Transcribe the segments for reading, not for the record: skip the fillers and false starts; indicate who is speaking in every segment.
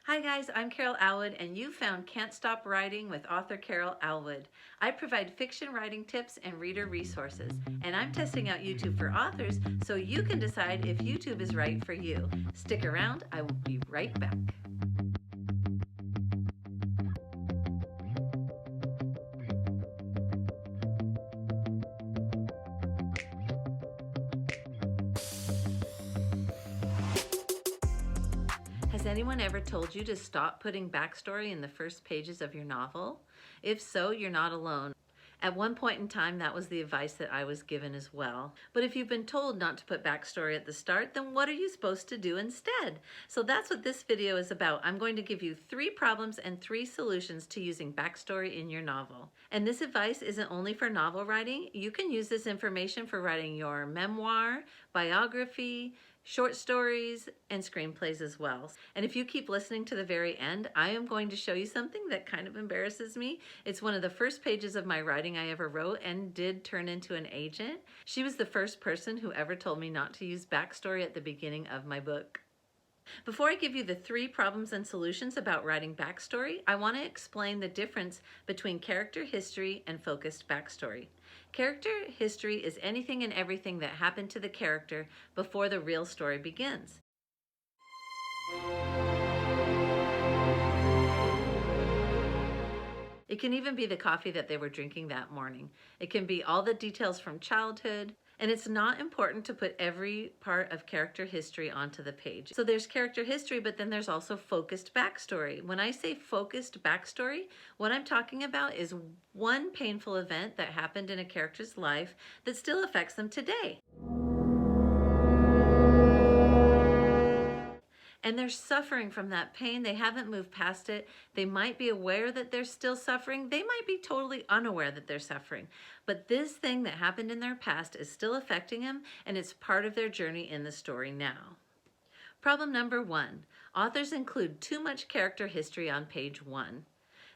Speaker 1: Hi guys, I'm Carol Alwood and you found Can't Stop Writing with author Carol Alwood. I provide fiction writing tips and reader resources, and I'm testing out YouTube for authors so you can decide if YouTube is right for you. Stick around, I will be right back. Has anyone ever told you to stop putting backstory in the first pages of your novel? If so, you're not alone. At one point in time, that was the advice that I was given as well. But if you've been told not to put backstory at the start, then what are you supposed to do instead? So that's what this video is about. I'm going to give you 3 problems and 3 solutions to using backstory in your novel. And this advice isn't only for novel writing. You can use this information for writing your memoir, biography, short stories, and screenplays as well. And if you keep listening to the very end, I am going to show you something that kind of embarrasses me. It's one of the first pages of my writing I ever wrote and did turn into an agent. She was the first person who ever told me not to use backstory at the beginning of my book. Before I give you the 3 problems and solutions about writing backstory, I want to explain the difference between character history and focused backstory. Character history is anything and everything that happened to the character before the real story begins. It can even be the coffee that they were drinking that morning. It can be all the details from childhood, and it's not important to put every part of character history onto the page. So there's character history, but then there's also focused backstory. When I say focused backstory, what I'm talking about is one painful event that happened in a character's life that still affects them today. And they're suffering from that pain. They haven't moved past it. They might be aware that they're still suffering. They might be totally unaware that they're suffering. But this thing that happened in their past is still affecting them, and it's part of their journey in the story now. Problem number 1. Authors include too much character history on page 1.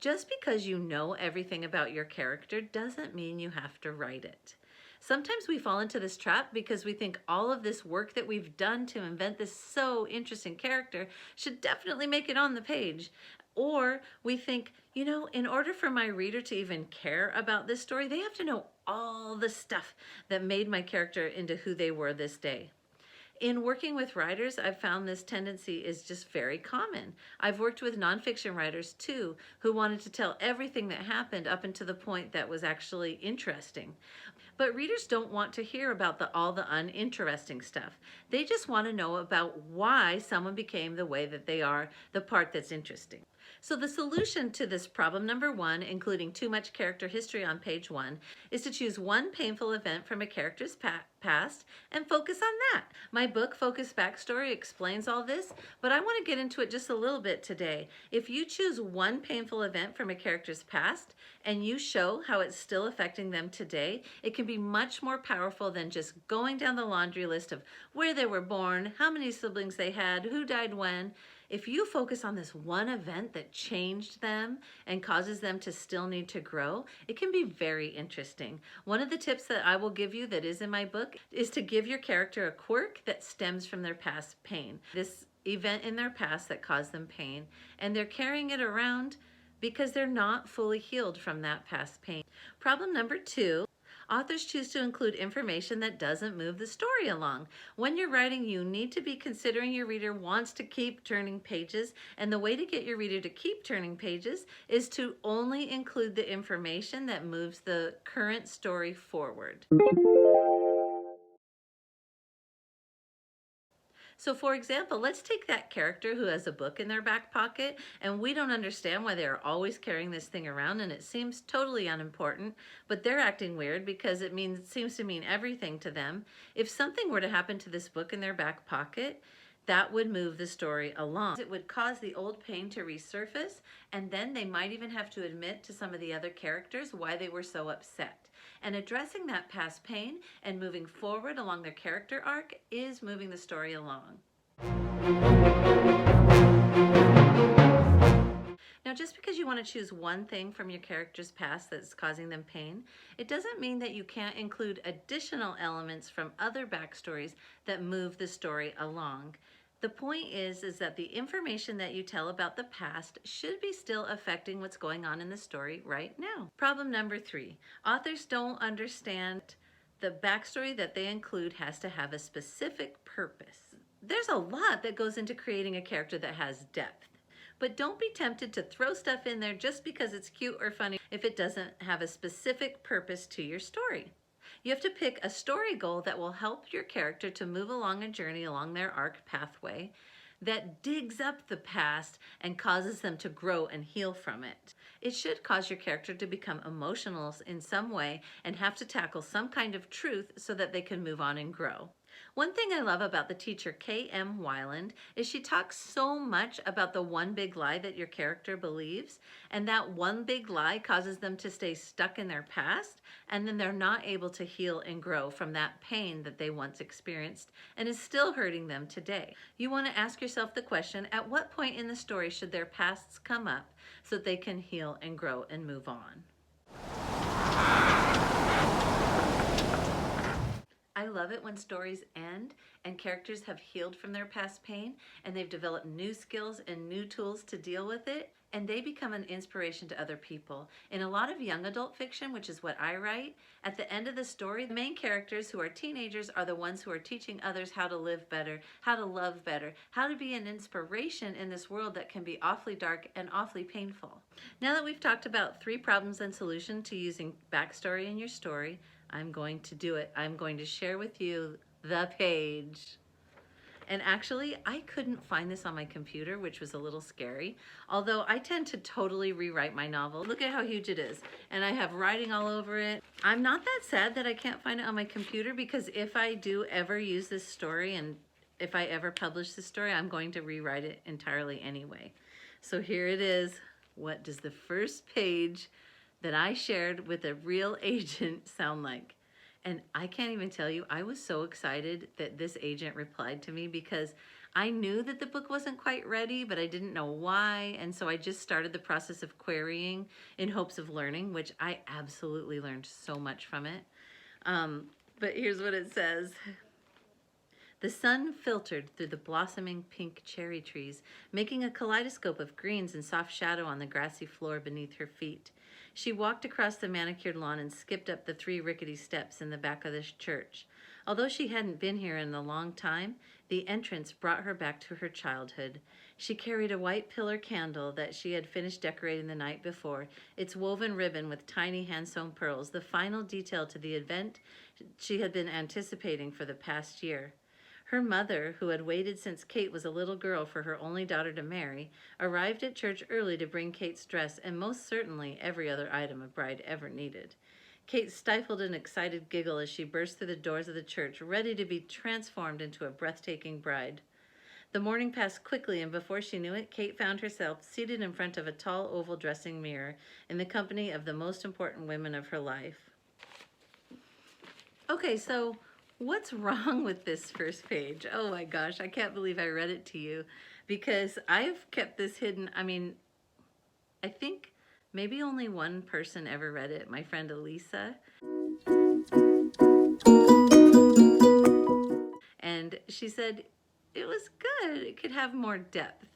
Speaker 1: Just because you know everything about your character doesn't mean you have to write it. Sometimes we fall into this trap because we think all of this work that we've done to invent this so interesting character should definitely make it on the page. Or we think, you know, in order for my reader to even care about this story, they have to know all the stuff that made my character into who they were this day. In working with writers, I've found this tendency is just very common. I've worked with nonfiction writers too, who wanted to tell everything that happened up until the point that was actually interesting. But readers don't want to hear about all the uninteresting stuff. They just want to know about why someone became the way that they are, the part that's interesting. So the solution to this problem number 1, including too much character history on page 1, is to choose one painful event from a character's past and focus on that. My book, Focused Backstory, explains all this, but I want to get into it just a little bit today. If you choose one painful event from a character's past and you show how it's still affecting them today, it can be much more powerful than just going down the laundry list of where they were born, how many siblings they had, who died when. If you focus on this one event that changed them and causes them to still need to grow, it can be very interesting. One of the tips that I will give you that is in my book is to give your character a quirk that stems from their past pain. This event in their past that caused them pain, and they're carrying it around because they're not fully healed from that past pain. Problem number 2. Authors choose to include information that doesn't move the story along. When you're writing, you need to be considering your reader wants to keep turning pages, and the way to get your reader to keep turning pages is to only include the information that moves the current story forward. So for example, let's take that character who has a book in their back pocket and we don't understand why they're always carrying this thing around and it seems totally unimportant, but they're acting weird because it seems to mean everything to them. If something were to happen to this book in their back pocket, that would move the story along. It would cause the old pain to resurface, and then they might even have to admit to some of the other characters why they were so upset. And addressing that past pain and moving forward along their character arc is moving the story along. Now, just because you want to choose one thing from your character's past that's causing them pain, it doesn't mean that you can't include additional elements from other backstories that move the story along. The point is that the information that you tell about the past should be still affecting what's going on in the story right now. Problem number 3, authors don't understand the backstory that they include has to have a specific purpose. There's a lot that goes into creating a character that has depth. But don't be tempted to throw stuff in there just because it's cute or funny if it doesn't have a specific purpose to your story. You have to pick a story goal that will help your character to move along a journey along their arc pathway that digs up the past and causes them to grow and heal from it. It should cause your character to become emotional in some way and have to tackle some kind of truth so that they can move on and grow. One thing I love about the teacher K.M. Weiland is she talks so much about the one big lie that your character believes, and that one big lie causes them to stay stuck in their past, and then they're not able to heal and grow from that pain that they once experienced and is still hurting them today. You want to ask yourself the question, at what point in the story should their pasts come up so that they can heal and grow and move on? I love it when stories end and characters have healed from their past pain and they've developed new skills and new tools to deal with it, and they become an inspiration to other people. In a lot of young adult fiction, which is what I write, at the end of the story, the main characters who are teenagers are the ones who are teaching others how to live better, how to love better, how to be an inspiration in this world that can be awfully dark and awfully painful. Now that we've talked about 3 problems and solutions to using backstory in your story, I'm going to do it. I'm going to share with you the page. And actually, I couldn't find this on my computer, which was a little scary. Although I tend to totally rewrite my novel. Look at how huge it is. And I have writing all over it. I'm not that sad that I can't find it on my computer, because if I do ever use this story and if I ever publish this story, I'm going to rewrite it entirely anyway. So here it is. What does the first page that I shared with a real agent sound like? And I can't even tell you, I was so excited that this agent replied to me, because I knew that the book wasn't quite ready, but I didn't know why. And so I just started the process of querying in hopes of learning, which I absolutely learned so much from it. But here's what it says. The sun filtered through the blossoming pink cherry trees, making a kaleidoscope of greens and soft shadow on the grassy floor beneath her feet. She walked across the manicured lawn and skipped up the 3 rickety steps in the back of the church. Although she hadn't been here in a long time, the entrance brought her back to her childhood. She carried a white pillar candle that she had finished decorating the night before, its woven ribbon with tiny hand-sewn pearls, the final detail to the event she had been anticipating for the past year. Her mother, who had waited since Kate was a little girl for her only daughter to marry, arrived at church early to bring Kate's dress and most certainly every other item a bride ever needed. Kate stifled an excited giggle as she burst through the doors of the church, ready to be transformed into a breathtaking bride. The morning passed quickly, and before she knew it, Kate found herself seated in front of a tall oval dressing mirror in the company of the most important women of her life. Okay, so what's wrong with this first page? Oh my gosh, I can't believe I read it to you, because I've kept this hidden. I mean, I think maybe only one person ever read it, my friend Elisa. And she said it was good, it could have more depth.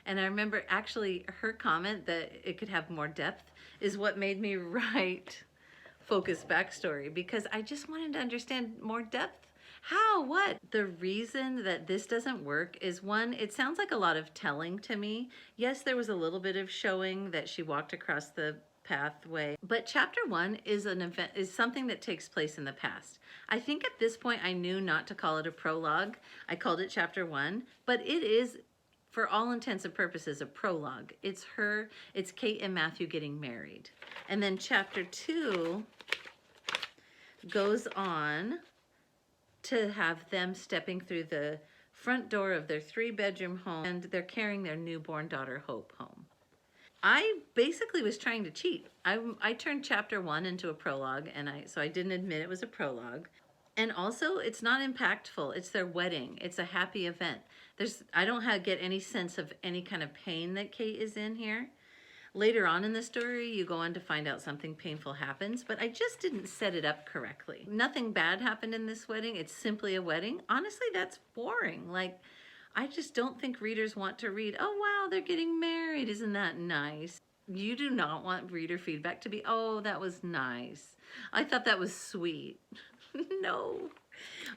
Speaker 1: And I remember actually her comment that it could have more depth is what made me write Focus Backstory, because I just wanted to understand more depth. How? What? The reason that this doesn't work is, one, it sounds like a lot of telling to me. Yes, there was a little bit of showing that she walked across the pathway, but chapter 1 is an event, is something that takes place in the past. I think at this point I knew not to call it a prologue. I called it chapter 1, but it is, for all intents and purposes, a prologue. It's Kate and Matthew getting married. And then chapter 2 goes on to have them stepping through the front door of their 3-bedroom home, and they're carrying their newborn daughter Hope home. I basically was trying to cheat. I turned chapter 1 into a prologue, and so I didn't admit it was a prologue. And also, it's not impactful. It's their wedding. It's a happy event. I don't get any sense of any kind of pain that Kate is in here. Later on in the story, you go on to find out something painful happens, but I just didn't set it up correctly. Nothing bad happened in this wedding. It's simply a wedding. Honestly, that's boring. Like, I just don't think readers want to read, oh wow, they're getting married, isn't that nice? You do not want reader feedback to be, oh, that was nice. I thought that was sweet. No.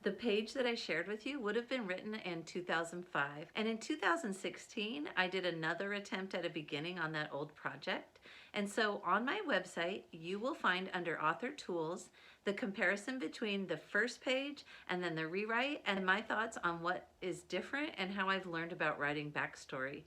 Speaker 1: The page that I shared with you would have been written in 2005. And in 2016, I did another attempt at a beginning on that old project. And so on my website, you will find under Author Tools, the comparison between the first page and then the rewrite and my thoughts on what is different and how I've learned about writing backstory.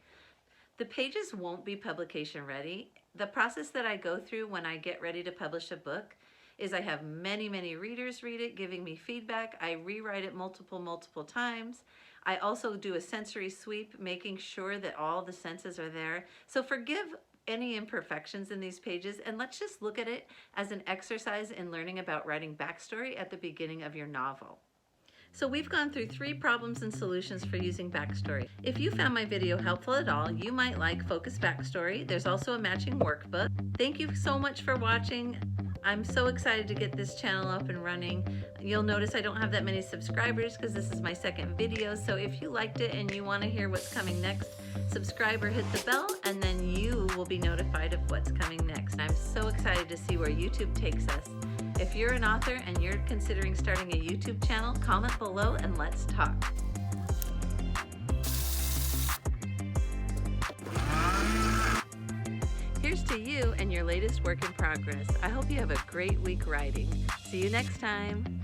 Speaker 1: The pages won't be publication ready. The process that I go through when I get ready to publish a book is I have many, many readers read it, giving me feedback. I rewrite it multiple times. I also do a sensory sweep, making sure that all the senses are there. So forgive any imperfections in these pages, and let's just look at it as an exercise in learning about writing backstory at the beginning of your novel. So we've gone through 3 problems and solutions for using backstory. If you found my video helpful at all, you might like Focus Backstory. There's also a matching workbook. Thank you so much for watching. I'm so excited to get this channel up and running. You'll notice I don't have that many subscribers because this is my second video. So if you liked it and you want to hear what's coming next, subscribe or hit the bell, and then you will be notified of what's coming next. I'm so excited to see where YouTube takes us. If you're an author and you're considering starting a YouTube channel, comment below and let's talk. Here's to you and your latest work in progress. I hope you have a great week writing. See you next time.